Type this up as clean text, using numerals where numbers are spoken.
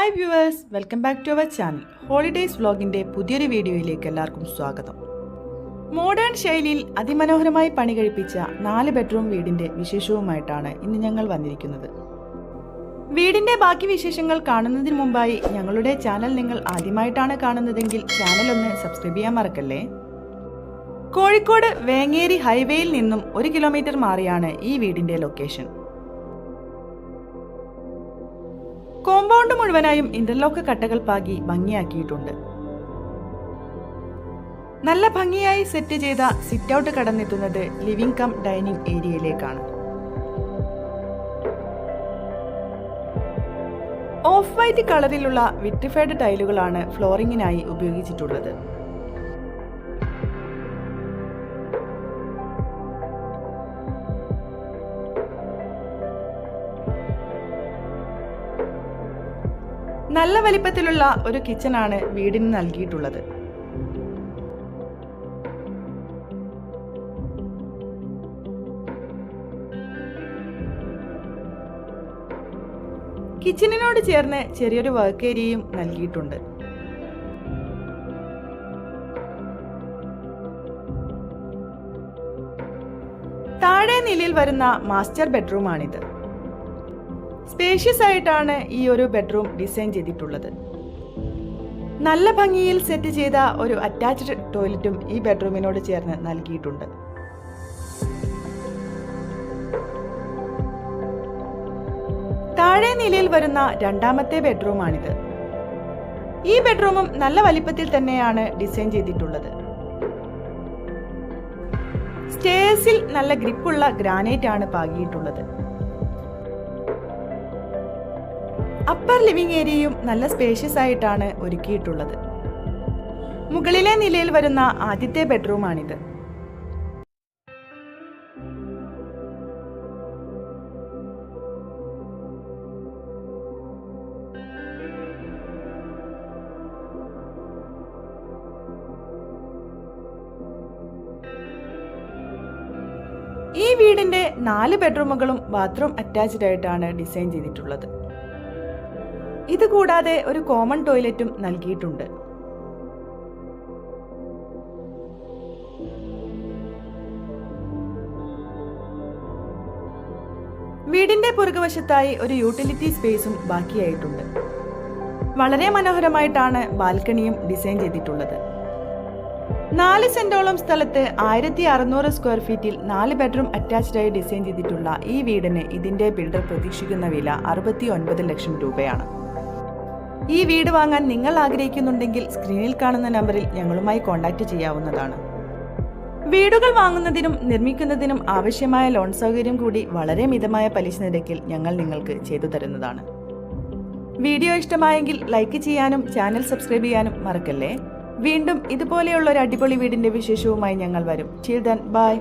Hi viewers, welcome back to our channel. Holidays വ്ലോഗിൻ്റെ പുതിയൊരു വീഡിയോയിലേക്ക് എല്ലാവർക്കും സ്വാഗതം. മോഡേൺ ശൈലിയിൽ അതിമനോഹരമായി പണി കഴിപ്പിച്ച 4 ബെഡ്റൂം വീടിൻ്റെ വിശേഷവുമായിട്ടാണ് ഇന്ന് ഞങ്ങൾ വന്നിരിക്കുന്നത്. വീടിൻ്റെ ബാക്കി വിശേഷങ്ങൾ കാണുന്നതിന് മുമ്പായി ഞങ്ങളുടെ ചാനൽ നിങ്ങൾ ആദ്യമായിട്ടാണ് കാണുന്നതെങ്കിൽ ചാനൽ ഒന്ന് സബ്സ്ക്രൈബ് ചെയ്യാൻ മറക്കല്ലേ. കോഴിക്കോട് വേങ്ങേരി ഹൈവേയിൽ നിന്നും 1 കിലോമീറ്റർ മാറിയാണ് ഈ വീടിൻ്റെ ലൊക്കേഷൻ. കോമ്പൗണ്ട് മുഴുവനായും ഇന്റർലോക്ക് കട്ടകൾ പാകി ഭംഗിയാക്കിയിട്ടുണ്ട്. നല്ല ഭംഗിയായി സെറ്റ് ചെയ്ത സിറ്റ് ഔട്ട് കടന്നെത്തുന്നത് ലിവിംഗ് കം ഡൈനിങ് ഏരിയയിലേക്കാണ്. ഓഫ് വൈറ്റ് കളറിലുള്ള വിട്രിഫൈഡ് ടൈലുകളാണ് ഫ്ലോറിങ്ങിനായി ഉപയോഗിച്ചിട്ടുള്ളത്. നല്ല വലിപ്പത്തിലുള്ള ഒരു കിച്ചണാണ് വീടിന് നൽകിയിട്ടുള്ളത്. കിച്ചണിനോട് ചേർന്ന് ചെറിയൊരു വർക്ക് ഏരിയയും നൽകിയിട്ടുണ്ട്. താഴെ നിലയിൽ വരുന്ന മാസ്റ്റർ ബെഡ്റൂമാണിത്. സ്പേഷ്യസ് ആയിട്ടാണ് ഈ ഒരു ബെഡ്റൂം ഡിസൈൻ ചെയ്തിട്ടുള്ളത്. നല്ല ഭംഗിയിൽ സെറ്റ് ചെയ്ത ഒരു അറ്റാച്ച്ഡ് ടോയ്ലറ്റും ഈ ബെഡ്റൂമിനോട് ചേർന്ന് നൽകിയിട്ടുണ്ട്. താഴെ നിലയിൽ വരുന്ന രണ്ടാമത്തെ ബെഡ്റൂമാണിത്. ഈ ബെഡ്റൂമും നല്ല വലിപ്പത്തിൽ തന്നെയാണ് ഡിസൈൻ ചെയ്തിട്ടുള്ളത്. സ്റ്റെയർസിൽ നല്ല ഗ്രിപ്പുള്ള ഗ്രാനൈറ്റ് ആണ് പാകിയിട്ടുള്ളത്. അപ്പർ ലിവിംഗ് ഏരിയയും നല്ല സ്പേഷ്യസ് ആയിട്ടാണ് ഒരുക്കിയിട്ടുള്ളത്. മുകളിലെ നിലയിൽ വരുന്ന ആദ്യത്തെ ബെഡ്റൂമാണിത്. ഈ വീടിന്റെ 4 ബെഡ്റൂമുകളും ബാത്റൂം അറ്റാച്ച്ഡ് ആയിട്ടാണ് ഡിസൈൻ ചെയ്തിട്ടുള്ളത്. ഇത് കൂടാതെ ഒരു കോമൺ ടോയ്ലറ്റും നൽകിയിട്ടുണ്ട്. വീടിന്റെ പുറകുവശത്തായി ഒരു യൂട്ടിലിറ്റി സ്പേസും ബാക്കിയായിട്ടുണ്ട്. വളരെ മനോഹരമായിട്ടാണ് ബാൽക്കണിയും ഡിസൈൻ ചെയ്തിട്ടുള്ളത്. 4 സെന്റോളം സ്ഥലത്ത് 1600 സ്ക്വയർ ഫീറ്റിൽ 4 ബെഡ്റൂം അറ്റാച്ച്ഡ് ആയി ഡിസൈൻ ചെയ്തിട്ടുള്ള ഈ വീടിന് ഇതിന്റെ ബിൽഡർ പ്രതീക്ഷിക്കുന്ന വില 69 ലക്ഷം രൂപയാണ്. ഈ വീട് വാങ്ങാൻ നിങ്ങൾ ആഗ്രഹിക്കുന്നുണ്ടെങ്കിൽ സ്ക്രീനിൽ കാണുന്ന നമ്പറിൽ ഞങ്ങളുമായി കോൺടാക്ട് ചെയ്യാവുന്നതാണ്. വീടുകൾ വാങ്ങുന്നതിനും നിർമ്മിക്കുന്നതിനും ആവശ്യമായ ലോൺ സൗകര്യം കൂടി വളരെ മിതമായ പലിശ നിരക്കിൽ ഞങ്ങൾ നിങ്ങൾക്ക് ചെയ്തു തരുന്നതാണ്. വീഡിയോ ഇഷ്ടമായെങ്കിൽ ലൈക്ക് ചെയ്യാനും ചാനൽ സബ്സ്ക്രൈബ് ചെയ്യാനും മറക്കല്ലേ. വീണ്ടും ഇതുപോലെയുള്ള ഒരു അടിപൊളി വീടിന്റെ വിശേഷവുമായി ഞങ്ങൾ വരും. Till then, bye.